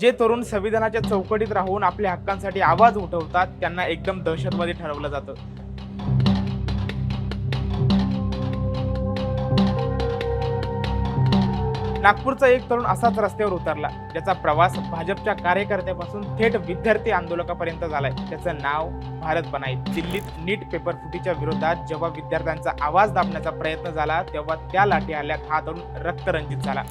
जे तरुण संविधानाच्या चौकटीत राहून आपल्या हक्कांसाठी आवाज उठवतात त्यांना एकदम दहशतवादी ठरवलं जातं. नागपूरचा एक तरुण असाच रस्त्यावर उतरला, ज्याचा प्रवास भाजपच्या कार्यकर्त्यापासून थेट विद्यार्थी आंदोलकापर्यंत झालाय. त्याचं नाव भारत बनाईत. दिल्लीत नीट पेपर फुटीच्या विरोधात जेव्हा विद्यार्थ्यांचा आवाज दाबण्याचा प्रयत्न झाला तेव्हा त्या लाठी हल्ल्यात हा तरुण रक्तरंजित झाला.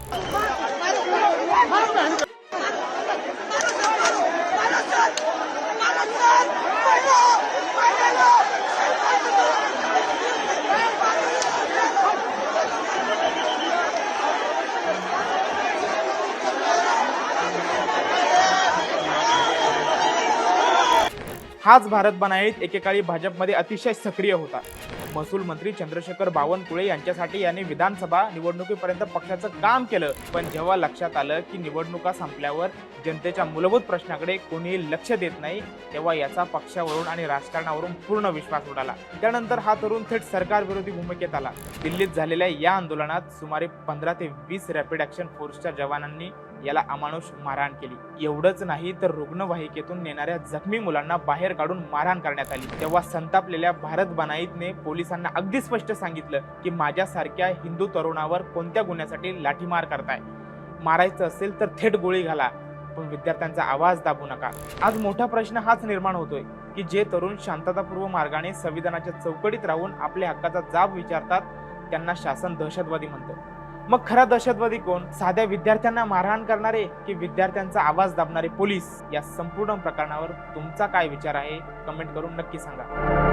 हाच भारत बनाईत एकेकाळी भाजपमध्ये अतिशय सक्रिय होता. महसूल मंत्री चंद्रशेखर बावनकुळे यांच्यासाठी याने विधानसभा निवडणुकीपर्यंत पक्षाचं काम केलं. पण जेव्हा लक्षात आलं की निवडणुका संपल्यावर जनतेच्या मूलभूत प्रश्नाकडे कोणीही लक्ष देत नाही, तेव्हा याचा पक्षावरून आणि राजकारणावरून पूर्ण विश्वास उडाला. त्यानंतर हा तरुण थेट सरकार विरोधी भूमिकेत आला. दिल्लीत झालेल्या या आंदोलनात सुमारे 15 ते 20 रॅपिड ॲक्शन फोर्सच्या जवानांनी याला अमानुष मारहाण केली. एवढंच नाही तर रुग्णवाहिकेतून नेणाऱ्या जखमी मुलांना बाहेर काढून मारहाण करण्यात आली. तेव्हा संतापलेल्या भारत बनाईतने पोलिसांना अगदी स्पष्ट सांगितलं की माझ्यासारख्या हिंदू तरुणावर कोणत्या गुन्ह्यासाठी लाठीमार करताय. मारायचं असेल तर थेट गोळी घाला, पण विद्यार्थ्यांचा आवाज दाबू नका. आज मोठा प्रश्न हाच निर्माण होतोय की जे तरुण शांततापूर्व मार्गाने संविधानाच्या चौकटीत राहून आपल्या हक्काचा जाब विचारतात त्यांना शासन दहशतवादी म्हणतं. मग खरा दहशतवादी कोण? साध्या विद्यार्थ्यांना मारहाण करणारे की विद्यार्थ्यांचा आवाज दाबणारे पोलीस? या संपूर्ण प्रकरणावर तुमचा काय विचार आहे? कमेंट करून नक्की सांगा.